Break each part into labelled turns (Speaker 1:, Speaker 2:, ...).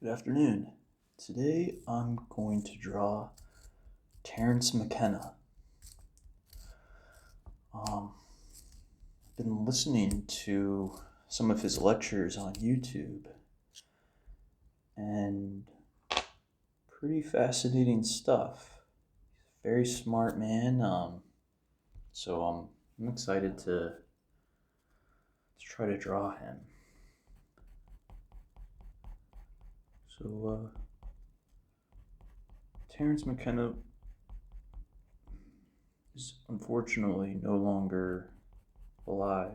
Speaker 1: Good afternoon. Today I'm going to draw Terence McKenna. I've been listening to some of his lectures on YouTube and pretty fascinating stuff. Very smart man. So I'm excited to try to draw him. So Terence McKenna is unfortunately no longer alive.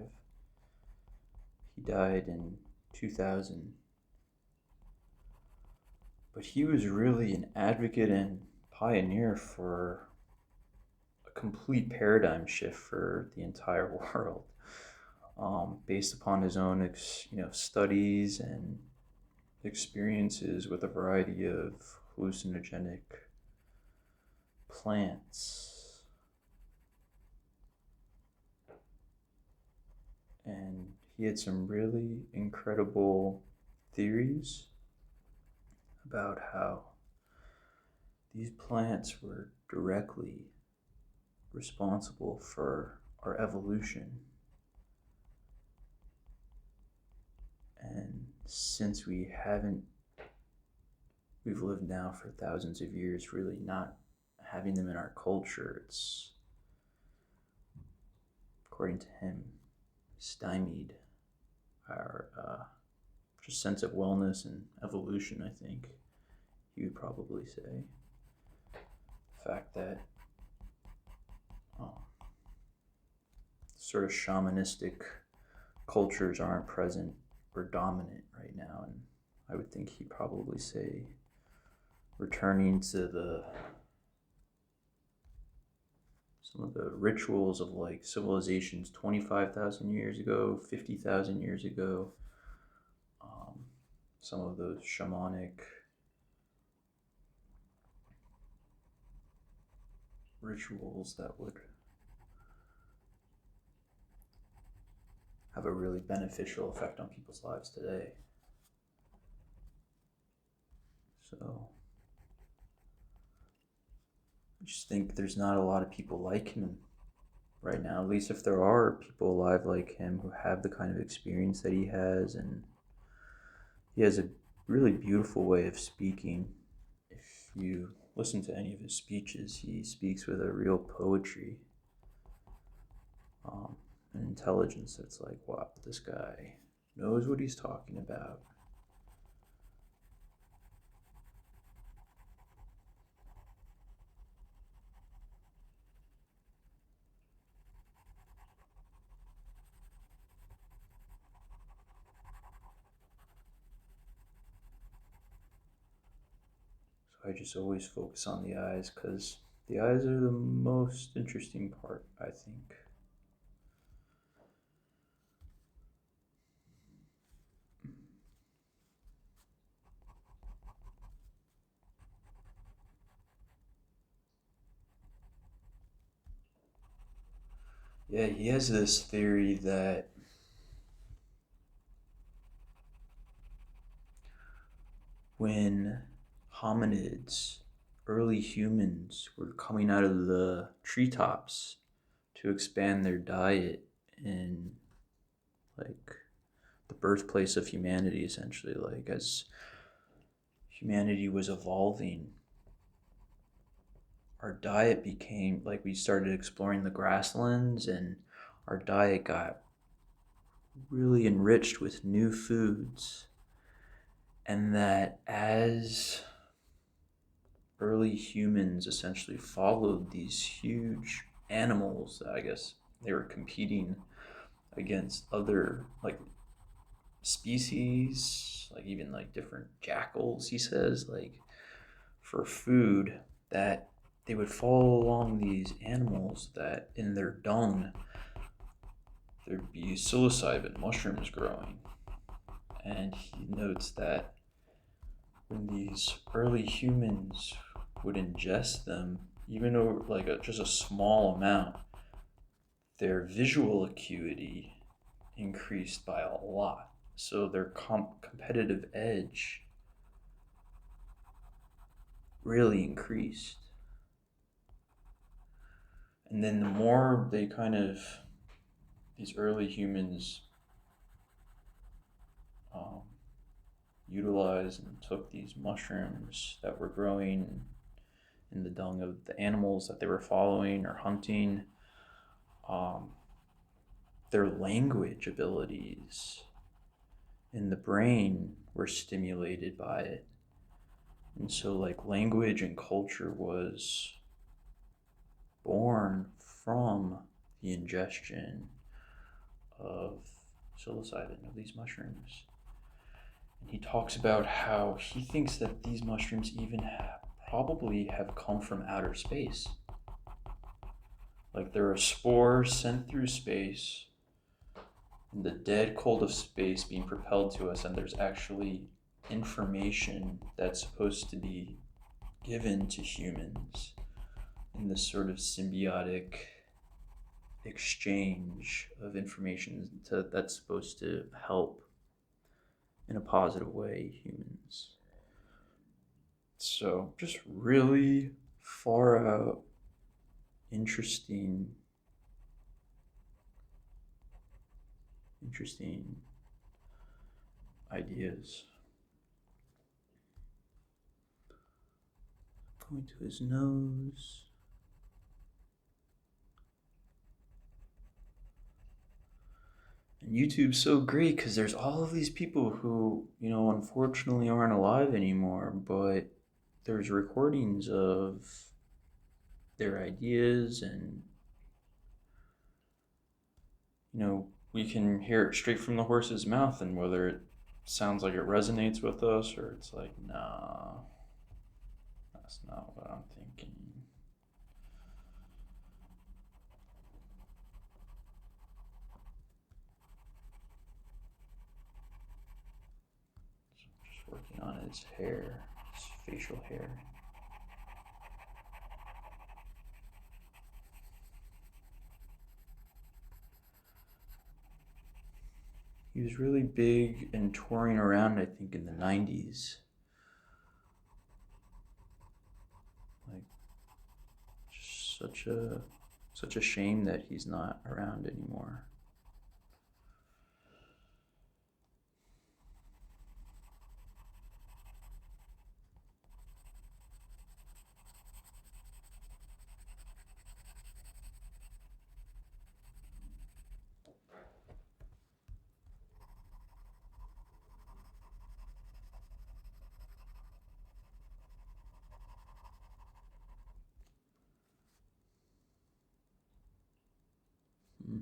Speaker 1: He died in 2000. But he was really an advocate and pioneer for a complete paradigm shift for the entire world, based upon his own studies and experiences with a variety of hallucinogenic plants. And he had some really incredible theories about how these plants were directly responsible for our evolution. And since we've lived now for thousands of years, really not having them in our culture, it's, according to him, stymied our just sense of wellness and evolution, I think he would probably say. The fact that sort of shamanistic cultures aren't present or dominant right now, and I would think he'd probably say returning to some of the rituals of like civilizations 25,000 years ago, 50,000 years ago, some of those shamanic rituals that would have a really beneficial effect on people's lives today. So I just think there's not a lot of people like him right now, at least if there are people alive like him who have the kind of experience that he has. And he has a really beautiful way of speaking. If you listen to any of his speeches, he speaks with a real poetry and intelligence. It's like, wow, this guy knows what he's talking about. So I just always focus on the eyes because the eyes are the most interesting part, I think. Yeah, he has this theory that when hominids, early humans, were coming out of the treetops to expand their diet in like the birthplace of humanity, essentially, like as humanity was evolving, our diet became like we started exploring the grasslands, and our diet got really enriched with new foods. And that as early humans essentially followed these huge animals that I guess they were competing against other like species, like even like different jackals, he says, like for food, that they would follow along these animals that in their dung there'd be psilocybin mushrooms growing. And he notes that when these early humans would ingest them, even over like just a small amount, their visual acuity increased by a lot. So their competitive edge really increased. And then the more they kind of, these early humans um, utilized and took these mushrooms that were growing in the dung of the animals that they were following or hunting, um, their language abilities in the brain were stimulated by it. And so, like, language and culture was born from the ingestion of psilocybin, of these mushrooms. And he talks about how he thinks that these mushrooms even probably have come from outer space. Like, they're a spore sent through space in the dead cold of space being propelled to us, and there's actually information that's supposed to be given to humans in this sort of symbiotic exchange of information that's supposed to help in a positive way humans. So just really far out, interesting ideas. Going to his nose. And YouTube's so great because there's all of these people who, unfortunately aren't alive anymore, but there's recordings of their ideas, and, we can hear it straight from the horse's mouth, and whether it sounds like it resonates with us or it's like, nah, that's not what I'm thinking. So I'm just working on his hair, his facial hair. He was really big and touring around, I think, in the 90s. Like, just such a shame that he's not around anymore. Hmm.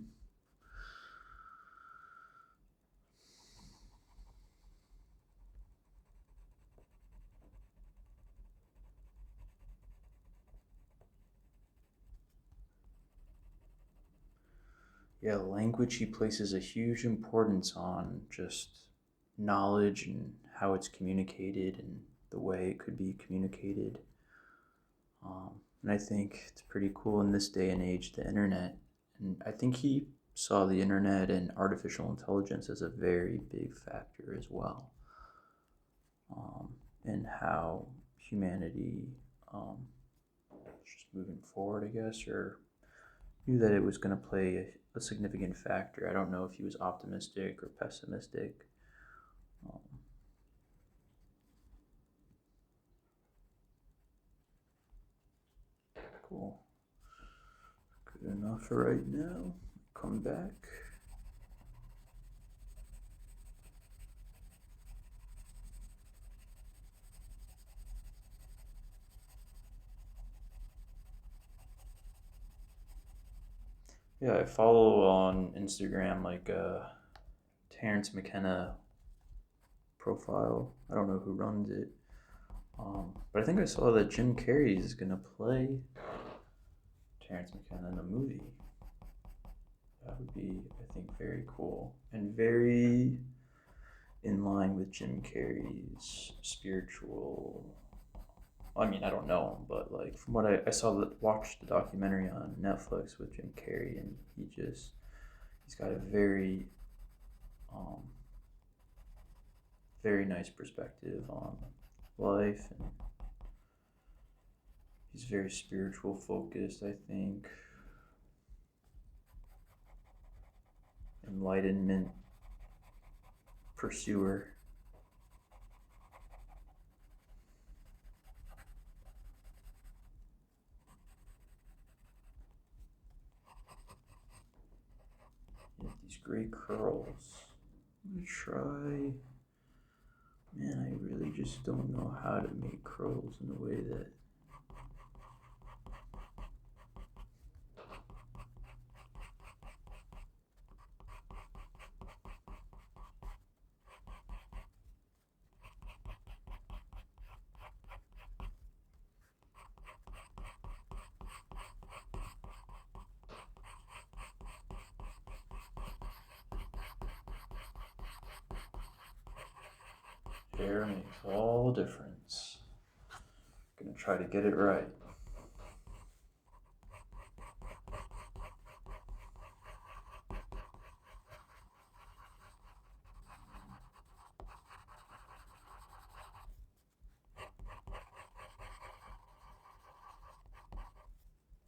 Speaker 1: Yeah, language he places a huge importance on, just knowledge and how it's communicated and the way it could be communicated. And I think it's pretty cool in this day and age, the internet. And I think he saw the internet and artificial intelligence as a very big factor as well, in how humanity, just moving forward, I guess, or knew that it was going to play a significant factor. I don't know if he was optimistic or pessimistic. Um, cool. Good enough for right now. Come back. Yeah, I follow on Instagram like Terence McKenna profile. I don't know who runs it. But I think I saw that Jim Carrey is gonna play Terence McKenna in a movie. That would be, I think, very cool and very in line with Jim Carrey's spiritual. I mean, I don't know him, but like from what I saw, watched the documentary on Netflix with Jim Carrey, and he's got a um, very nice perspective on life and He's very spiritual focused, I think. Enlightenment pursuer. You have these great curls. I'm gonna try. Man, I really just don't know how to make curls in a way that. Hair makes all the difference. I'm gonna try to get it right.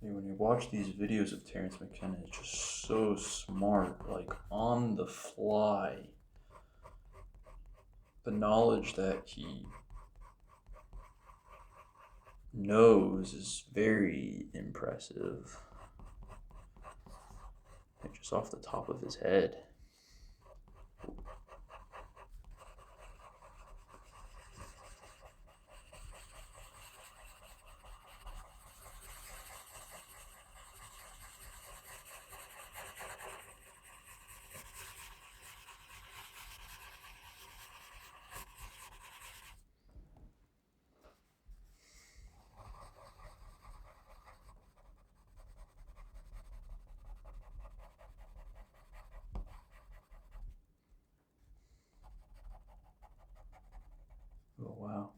Speaker 1: When you watch these videos of Terence McKenna, it's just so smart, like on the fly. The knowledge that he knows is very impressive. Like just off the top of his head. Oh, wow.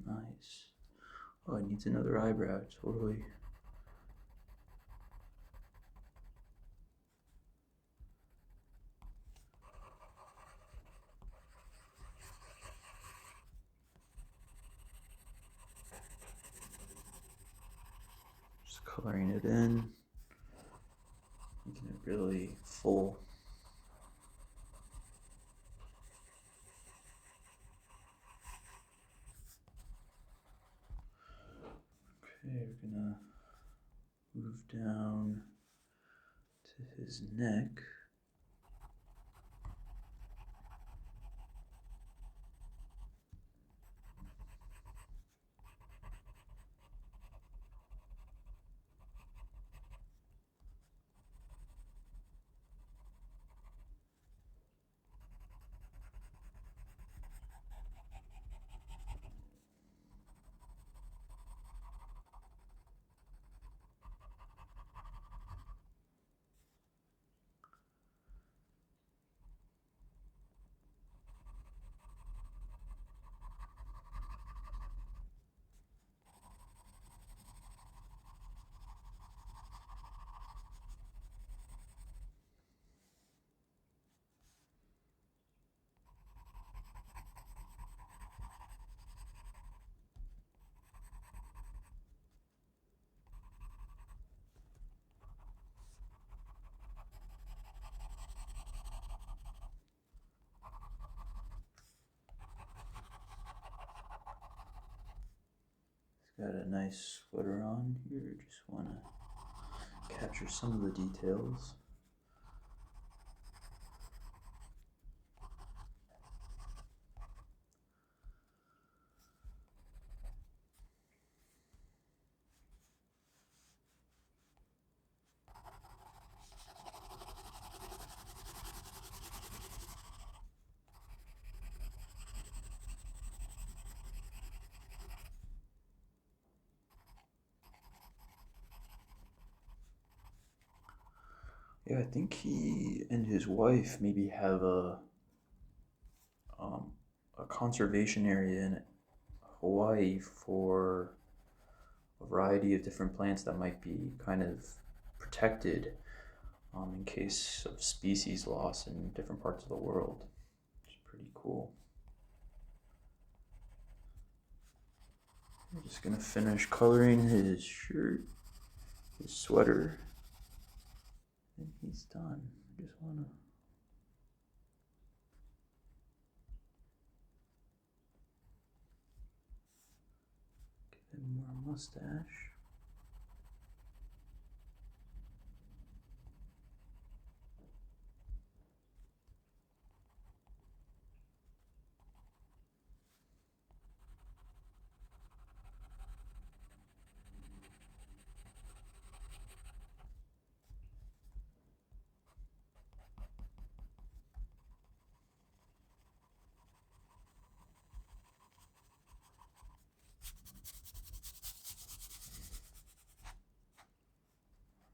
Speaker 1: Nice. Oh, it needs another eyebrow, totally. Just coloring it in, making it really full. Okay, we're gonna move down to his neck. Got a nice sweater on here, just want to capture some of the details. Yeah, I think he and his wife maybe have a conservation area in Hawaii for a variety of different plants that might be kind of protected in case of species loss in different parts of the world. It's pretty cool. I'm just gonna finish coloring his shirt, his sweater, and he's done. I just wanna give him more mustache.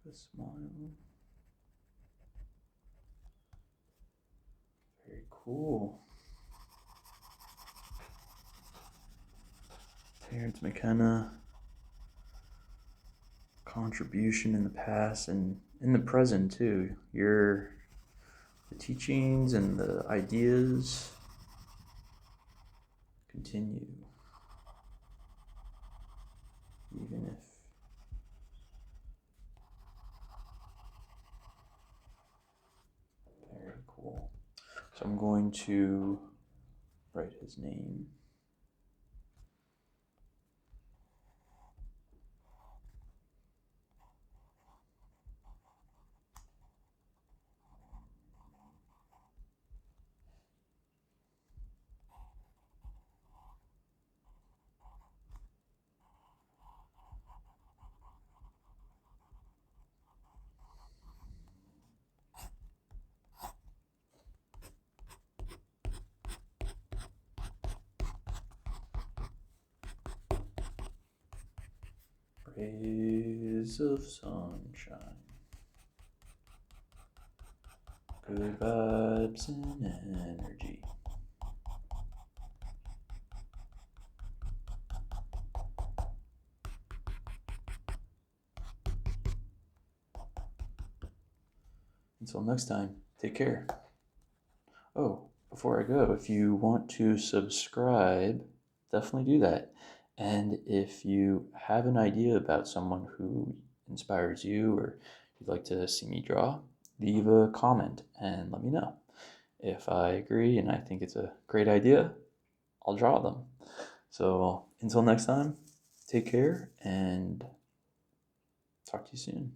Speaker 1: A smile. Very cool. Terence McKenna, contribution in the past and in the present too. The teachings and the ideas continue, even if very cool. So I'm going to write his name. Rays of sunshine, good vibes and energy. Until next time, take care. Oh, before I go, if you want to subscribe, definitely do that. And if you have an idea about someone who inspires you or you'd like to see me draw, leave a comment and let me know. If I agree and I think it's a great idea, I'll draw them. So until next time, take care and talk to you soon.